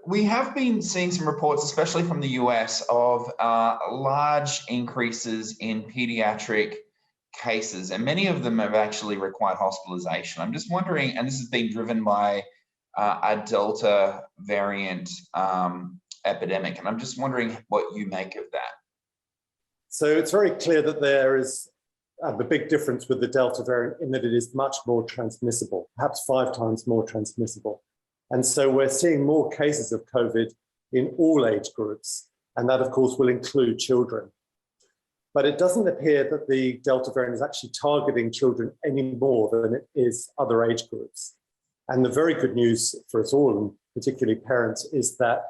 we have been seeing some reports, especially from the US, of large increases in pediatric cases, and many of them have actually required hospitalization. I'm just wondering, and this has been driven by a Delta variant epidemic, and I'm just wondering what you make of that. So it's very clear that there is the big difference with the Delta variant in that it is much more transmissible, perhaps 5 times more transmissible. And so we're seeing more cases of COVID in all age groups, and that of course will include children. But it doesn't appear that the Delta variant is actually targeting children any more than it is other age groups. And the very good news for us all, and particularly parents, is that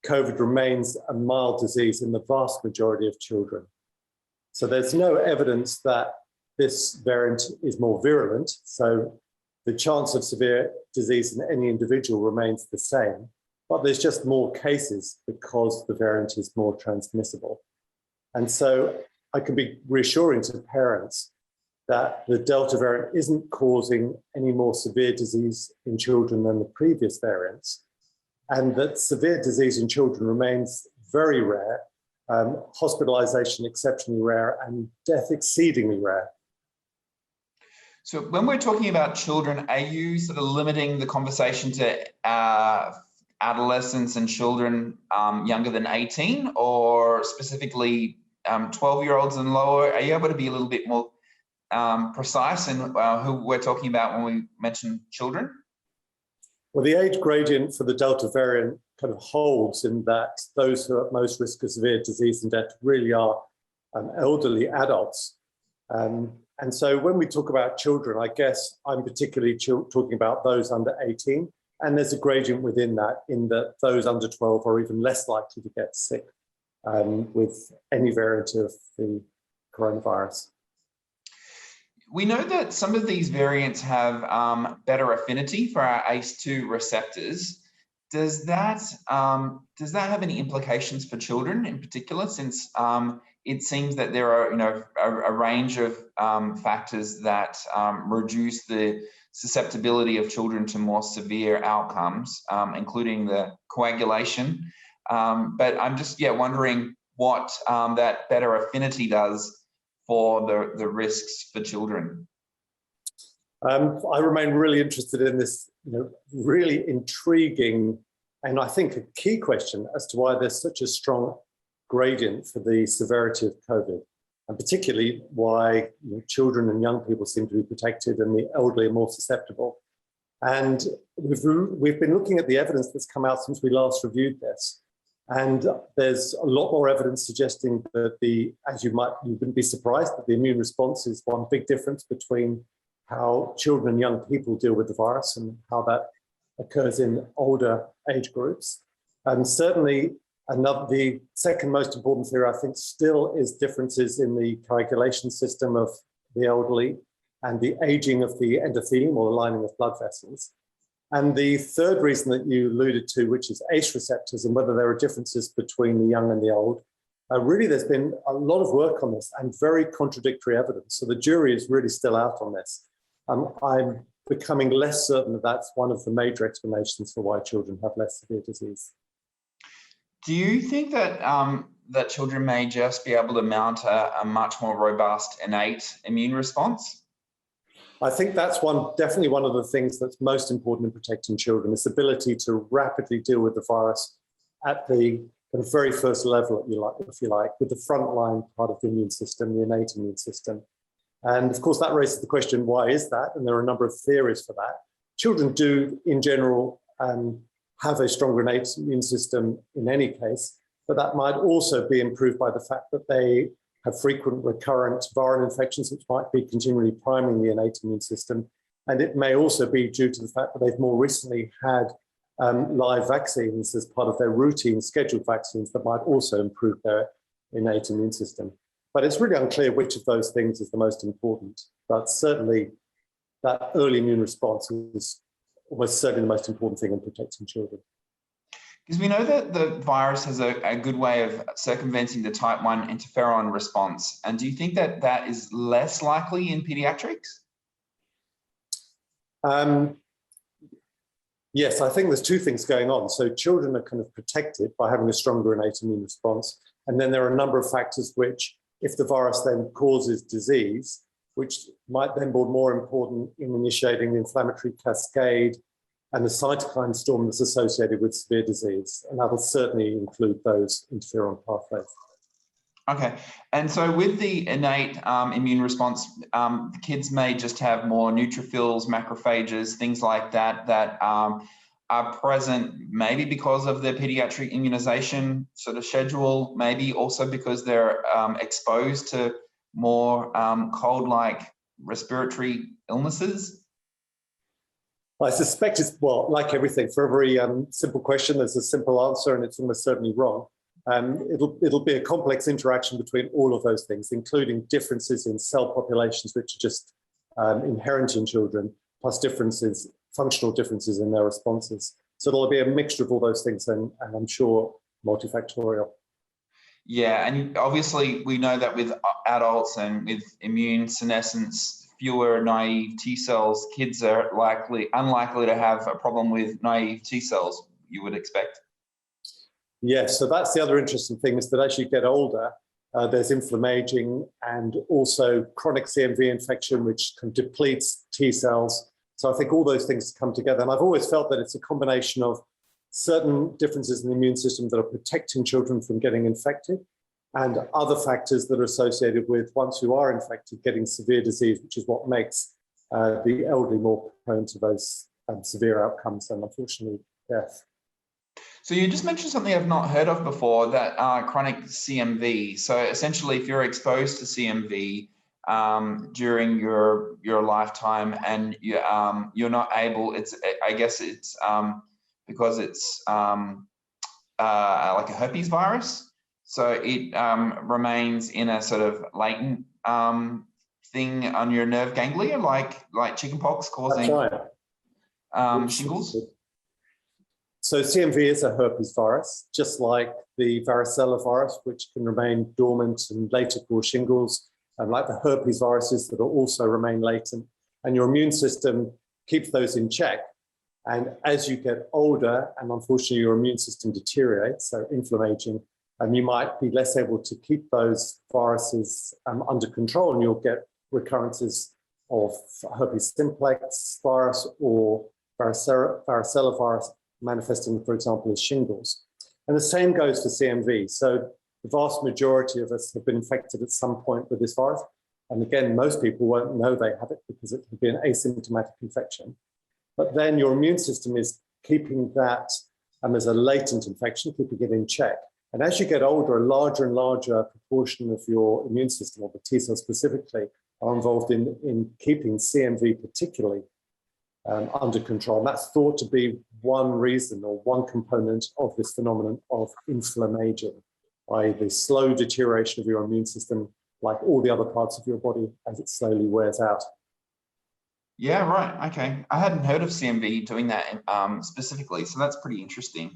COVID remains a mild disease in the vast majority of children. So there's no evidence that this variant is more virulent. So the chance of severe disease in any individual remains the same, but there's just more cases because the variant is more transmissible. And so I can be reassuring to parents that the Delta variant isn't causing any more severe disease in children than the previous variants, and that severe disease in children remains very rare, hospitalization exceptionally rare, and death exceedingly rare. So when we're talking about children, are you sort of limiting the conversation to adolescents and children younger than 18, or specifically 12-year-olds and lower? Are you able to be a little bit more precise in who we're talking about when we mention children? Well, the age gradient for the Delta variant kind of holds in that those who are at most risk of severe disease and death really are elderly adults. And so when we talk about children, I guess I'm particularly talking about those under 18, and there's a gradient within that in that those under 12 are even less likely to get sick with any variant of the coronavirus. We know that some of these variants have better affinity for our ACE2 receptors. Does that have any implications for children in particular, since it seems that there are a range of factors that reduce the susceptibility of children to more severe outcomes, including the coagulation. But I'm just wondering what that better affinity does for the risks for children. I remain really interested in this really intriguing and I think a key question as to why there's such a strong gradient for the severity of COVID, and particularly why children and young people seem to be protected and the elderly are more susceptible. And we've been looking at the evidence that's come out since we last reviewed this. And there's a lot more evidence suggesting that you wouldn't be surprised that the immune response is one big difference between how children and young people deal with the virus and how that occurs in older age groups. And certainly the second most important theory, I think, still is differences in the coagulation system of the elderly and the aging of the endothelium or the lining of blood vessels. And the third reason that you alluded to, which is ACE receptors and whether there are differences between the young and the old, really there's been a lot of work on this and very contradictory evidence. So the jury is really still out on this. I'm becoming less certain that that's one of the major explanations for why children have less severe disease. Do you think that that children may just be able to mount a much more robust innate immune response? I think that's definitely one of the things that's most important in protecting children, this ability to rapidly deal with the virus at the very first level, if you like, with the frontline part of the immune system, the innate immune system. And of course, that raises the question, why is that? And there are a number of theories for that. Children do, in general, have a stronger innate immune system in any case, but that might also be improved by the fact that they have frequent recurrent viral infections, which might be continually priming the innate immune system. And it may also be due to the fact that they've more recently had live vaccines as part of their routine scheduled vaccines that might also improve their innate immune system. But it's really unclear which of those things is the most important. But certainly that early immune response is almost certainly the most important thing in protecting children. Because we know that the virus has a good way of circumventing the type 1 interferon response. And do you think that that is less likely in pediatrics? Yes, I think there's two things going on. So children are kind of protected by having a stronger innate immune response. And then there are a number of factors which, if the virus then causes disease, which might then be more important in initiating the inflammatory cascade and the cytokine storm that's associated with severe disease. And that will certainly include those interferon pathways. Okay, and so with the innate immune response, the kids may just have more neutrophils, macrophages, things like that, that are present maybe because of the pediatric immunization sort of schedule, maybe also because they're exposed to more cold-like respiratory illnesses. I suspect it's, well, like everything, for every simple question, there's a simple answer, and it's almost certainly wrong. It'll be a complex interaction between all of those things, including differences in cell populations, which are just inherent in children, plus differences, functional differences in their responses. So it'll be a mixture of all those things, and I'm sure multifactorial. Yeah, and obviously we know that with adults and with immune senescence, fewer naive T cells, kids are unlikely to have a problem with naive T cells, you would expect. Yes, so that's the other interesting thing, is that as you get older, there's inflammaging and also chronic CMV infection, which can depletes T cells. So I think all those things come together. And I've always felt that it's a combination of certain differences in the immune system that are protecting children from getting infected, and other factors that are associated with, once you are infected, getting severe disease, which is what makes the elderly more prone to those severe outcomes and unfortunately death. So you just mentioned something I've not heard of before, that chronic CMV. So essentially, if you're exposed to CMV during your lifetime and you're not able, I guess it's because it's like a herpes virus. So it remains in a sort of latent thing on your nerve ganglia, like chickenpox causing shingles. So CMV is a herpes virus, just like the varicella virus, which can remain dormant and later cause shingles, and like the herpes viruses that will also remain latent. And your immune system keeps those in check. And as you get older, and unfortunately your immune system deteriorates, so inflammaging, you might be less able to keep those viruses under control, and you'll get recurrences of herpes simplex virus or varicella virus, manifesting, for example, as shingles. And the same goes for CMV. So the vast majority of us have been infected at some point with this virus. And again, most people won't know they have it because it can be an asymptomatic infection. But then your immune system is keeping that as a latent infection, keeping it in check. And as you get older, a larger and larger proportion of your immune system, or the T cells specifically, are involved in keeping CMV particularly under control. And that's thought to be one reason or one component of this phenomenon of inflammaging, i.e. the slow deterioration of your immune system, like all the other parts of your body, as it slowly wears out. Yeah, right. Okay. I hadn't heard of CMV doing that specifically, so that's pretty interesting.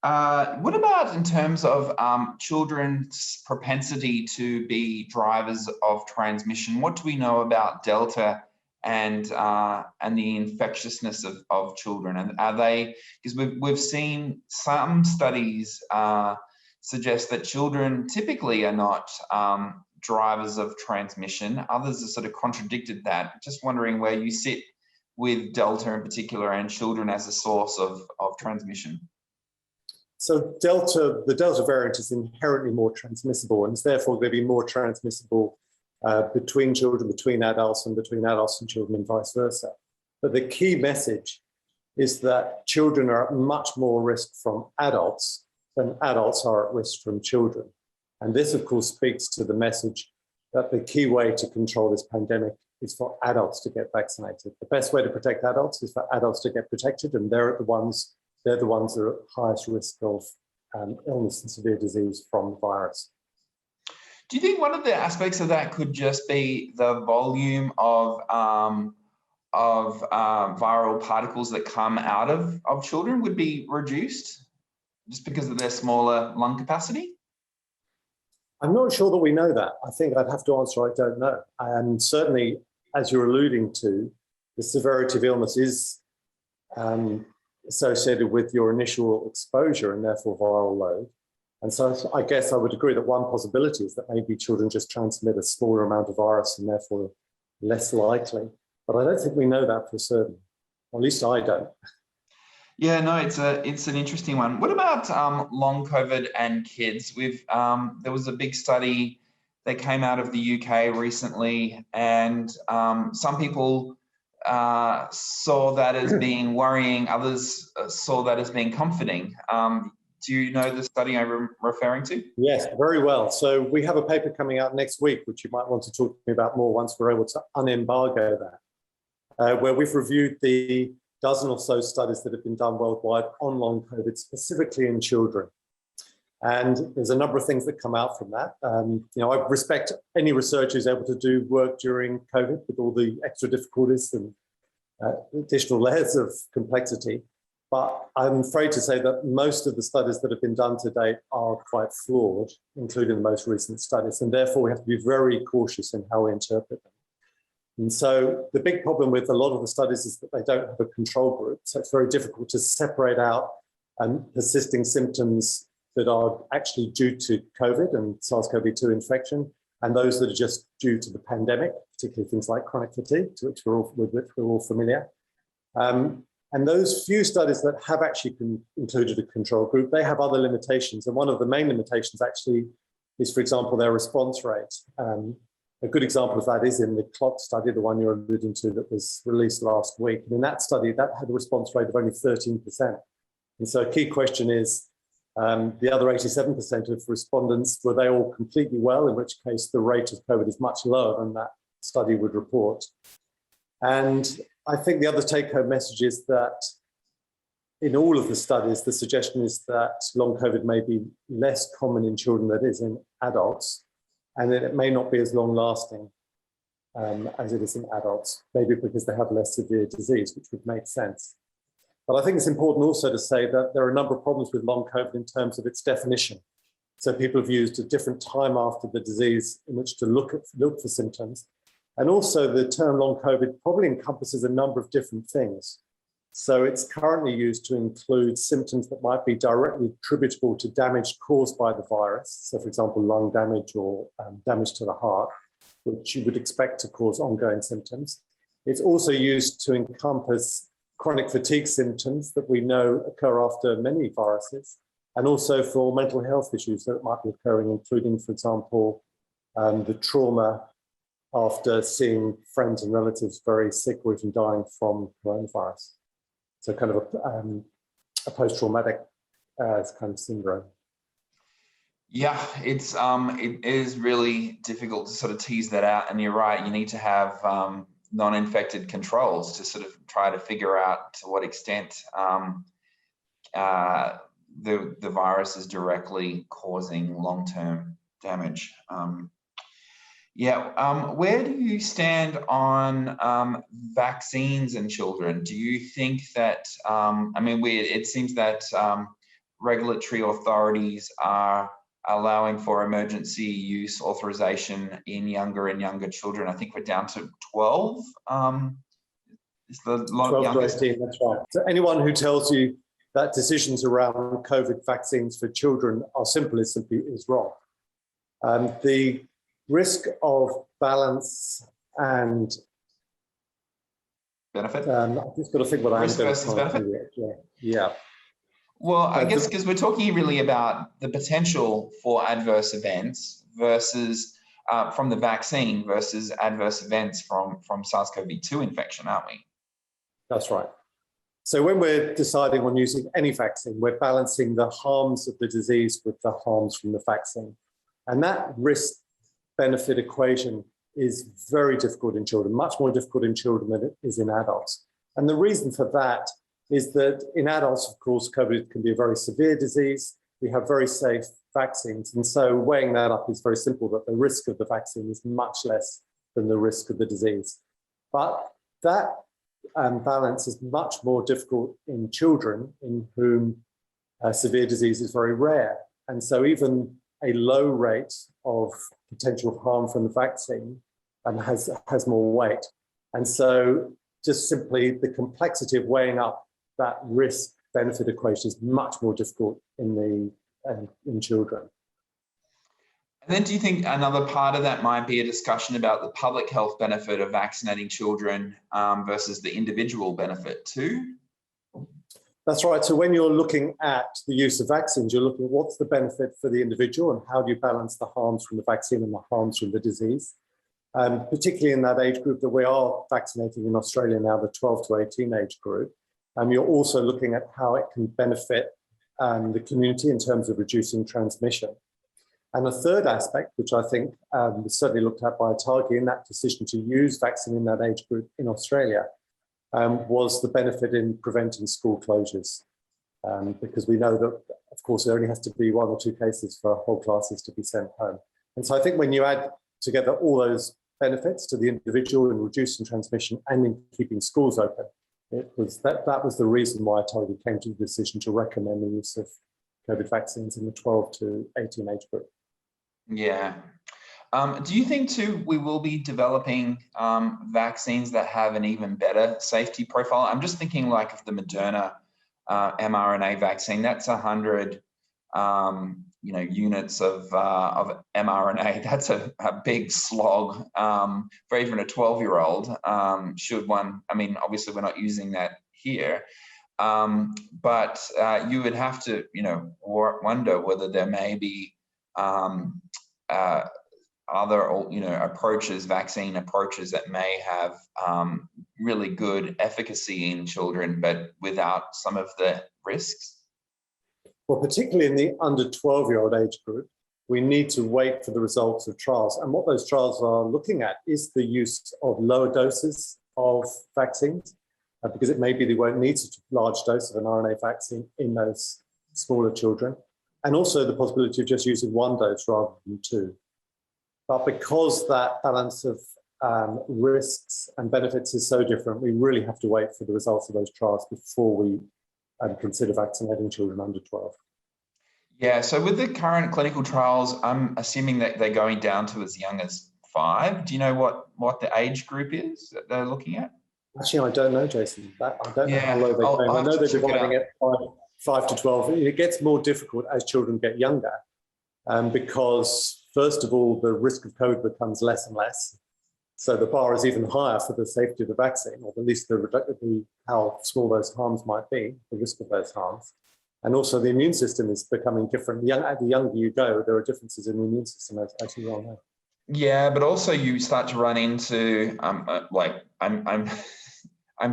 What about in terms of children's propensity to be drivers of transmission? What do we know about Delta and the infectiousness of children? And are they, because we've seen some studies suggest that children typically are not drivers of transmission. Others have sort of contradicted that. Just wondering where you sit with Delta in particular and children as a source of transmission. So the Delta variant is inherently more transmissible, and is therefore going to be more transmissible between children, between adults, and between adults and children, and vice versa. But the key message is that children are at much more risk from adults than adults are at risk from children. And this, of course, speaks to the message that the key way to control this pandemic is for adults to get vaccinated. The best way to protect adults is for adults to get protected, and they're the ones that are at highest risk of illness and severe disease from the virus. Do you think one of the aspects of that could just be the volume of viral particles that come out of children would be reduced just because of their smaller lung capacity? I'm not sure that we know that. I think I'd have to answer, I don't know. And certainly, as you're alluding to, the severity of illness is associated with your initial exposure and therefore viral load. And so I guess I would agree that one possibility is that maybe children just transmit a smaller amount of virus and therefore less likely. But I don't think we know that for certain. Or at least I don't. Yeah, no, it's an interesting one. What about long COVID and kids? There was a big study that came out of the UK recently, and some people saw that as being worrying, others saw that as being comforting. Do you know the study I'm referring to? Yes, very well. So we have a paper coming out next week, which you might want to talk to me about more once we're able to unembargo that, where we've reviewed the dozen or so studies that have been done worldwide on long COVID, specifically in children. And there's a number of things that come out from that. I respect any researcher who's able to do work during COVID with all the extra difficulties and additional layers of complexity. But I'm afraid to say that most of the studies that have been done to date are quite flawed, including the most recent studies. And therefore, we have to be very cautious in how we interpret them. And so the big problem with a lot of the studies is that they don't have a control group. So it's very difficult to separate out persisting symptoms that are actually due to COVID and SARS-CoV-2 infection, and those that are just due to the pandemic, particularly things like chronic fatigue, with which we're all familiar. And those few studies that have actually included a control group, they have other limitations. And one of the main limitations actually is, for example, their response rate. A good example of that is in the CLOT study, the one you're alluding to that was released last week. And in that study, that had a response rate of only 13%. And so a key question is, the other 87% of respondents, were they all completely well, in which case the rate of COVID is much lower than that study would report. And I think the other take-home message is that in all of the studies, the suggestion is that long COVID may be less common in children than it is in adults, and that it may not be as long-lasting as it is in adults, maybe because they have less severe disease, which would make sense. But I think it's important also to say that there are a number of problems with long COVID in terms of its definition. So people have used a different time after the disease in which to look for symptoms. And also the term long COVID probably encompasses a number of different things. So it's currently used to include symptoms that might be directly attributable to damage caused by the virus. So for example, lung damage or damage to the heart, which you would expect to cause ongoing symptoms. It's also used to encompass chronic fatigue symptoms that we know occur after many viruses, and also for mental health issues that might be occurring, including, for example, the trauma after seeing friends and relatives very sick or even dying from coronavirus. So kind of a post-traumatic kind of syndrome. Yeah, it is really difficult to sort of tease that out. And you're right, you need to have non-infected controls to sort of try to figure out to what extent the virus is directly causing long-term damage. Where do you stand on vaccines in children? Do you think that, it seems that regulatory authorities are allowing for emergency use authorization in younger and younger children. I think we're down to 12. Is the 12 youngest? to 18, that's right. So anyone who tells you that decisions around COVID vaccines for children are simple is wrong. The risk of balance and benefit. I've just got to think what I'm risk versus benefit. Yeah. Well, I guess because we're talking really about the potential for adverse events versus from the vaccine versus adverse events from SARS-CoV-2 infection, aren't we? That's right. So when we're deciding on using any vaccine, we're balancing the harms of the disease with the harms from the vaccine. And that risk-benefit equation is very difficult in children, much more difficult in children than it is in adults. And the reason for that is that in adults, of course, COVID can be a very severe disease. We have very safe vaccines. And so weighing that up is very simple, that the risk of the vaccine is much less than the risk of the disease. But that balance is much more difficult in children in whom severe disease is very rare. And so even a low rate of potential harm from the vaccine has more weight. And so just simply the complexity of weighing up that risk-benefit equation is much more difficult in children. And then do you think another part of that might be a discussion about the public health benefit of vaccinating children versus the individual benefit too? That's right. So when you're looking at the use of vaccines, you're looking at what's the benefit for the individual and how do you balance the harms from the vaccine and the harms from the disease. Particularly in that age group that we are vaccinating in Australia now, the 12 to 18 age group. You're also looking at how it can benefit the community in terms of reducing transmission. And a third aspect, which I think was certainly looked at by Atagi in that decision to use vaccine in that age group in Australia, was the benefit in preventing school closures. Because we know that, of course, there only has to be 1 or 2 cases for whole classes to be sent home. And so I think when you add together all those benefits to the individual in reducing transmission and in keeping schools open, it was that was the reason why Atagi came to the decision to recommend the use of COVID vaccines in the 12 to 18 age group. Yeah. Do you think too we will be developing vaccines that have an even better safety profile? I'm just thinking like of the Moderna mRNA vaccine. That's 100 units of mRNA. That's a big slog for even a 12-year-old. Should one? I mean, obviously we're not using that here, but you would have to wonder whether there may be other approaches, vaccine approaches that may have really good efficacy in children, but without some of the risks? Well, particularly in the under 12-year-old age group, we need to wait for the results of trials. And what those trials are looking at is the use of lower doses of vaccines, because it may be they won't need such a large dose of an RNA vaccine in those smaller children. And also the possibility of just using 1 dose rather than 2. But because that balance of risks and benefits is so different, we really have to wait for the results of those trials before we consider vaccinating children under 12. Yeah, so with the current clinical trials, I'm assuming that they're going down to as young as 5. Do you know what the age group is that they're looking at? Actually, I don't know, Jason. I don't know how low they're going. I know they're dividing it 5 to 12. It gets more difficult as children get younger because, first of all, the risk of COVID becomes less and less. So the bar is even higher for the safety of the vaccine, or at least how small those harms might be, the risk of those harms. And also the immune system is becoming different. The younger you go, there are differences in the immune system, as you well know. Yeah, but also you start to run into, I'm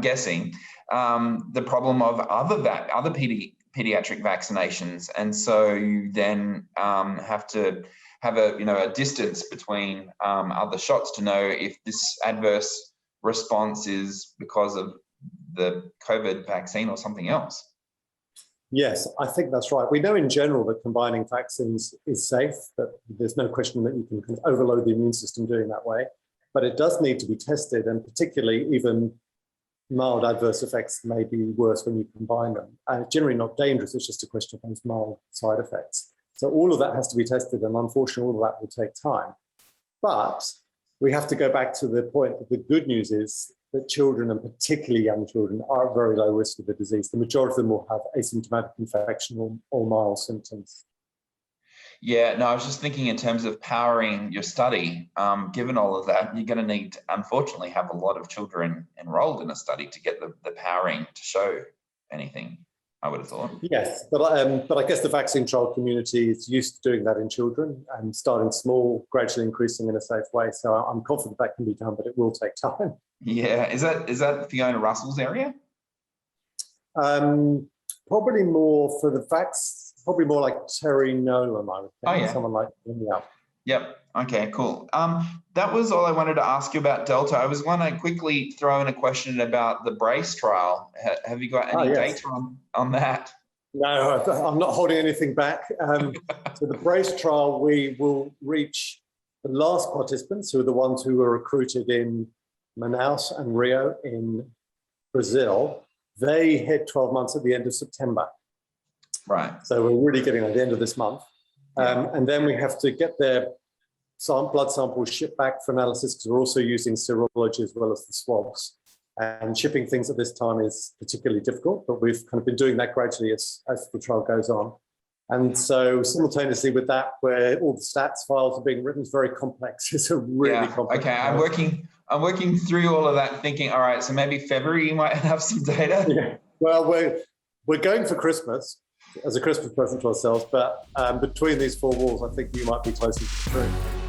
guessing, the problem of other pediatric vaccinations. And so you then have to have a distance between other shots to know if this adverse response is because of the COVID vaccine or something else. Yes, I think that's right. We know in general that combining vaccines is safe, that there's no question that you can kind of overload the immune system doing that way, but it does need to be tested, and particularly even mild adverse effects may be worse when you combine them. And it's generally not dangerous, it's just a question of those mild side effects. So all of that has to be tested, and unfortunately all of that will take time. But we have to go back to the point that the good news is that children, and particularly young children, are at very low risk of the disease. The majority of them will have asymptomatic infection or mild symptoms. Yeah, no, I was just thinking in terms of powering your study, given all of that, you're going to need to, unfortunately, have a lot of children enrolled in a study to get the powering to show anything, I would have thought. Yes, but I guess the vaccine trial community is used to doing that in children and starting small, gradually increasing in a safe way. So I'm confident that can be done, but it will take time. Yeah, is that Fiona Russell's area? Probably more for the facts, probably more like Terry Nolan, I would think. Oh, yeah. Someone like him, yeah. Yep. Okay, cool. That was all I wanted to ask you about Delta. I was going to quickly throw in a question about the BRACE trial. Have you got any data on that? No, I'm not holding anything back. So the BRACE trial, we will reach the last participants, who are the ones who were recruited in Manaus and Rio in Brazil. They hit 12 months at the end of September. Right. So we're really getting at the end of this month. And then we have to get their blood samples shipped back for analysis, because we're also using serology as well as the swabs. And shipping things at this time is particularly difficult, but we've kind of been doing that gradually as the trial goes on. And so simultaneously with that, where all the stats files are being written, is very complex. It's a really complex. Okay, I'm working through all of that, thinking, all right, so maybe February you might have some data. Yeah. Well, we're going for Christmas as a Christmas present to ourselves, but between these four walls, I think you might be closer to the truth.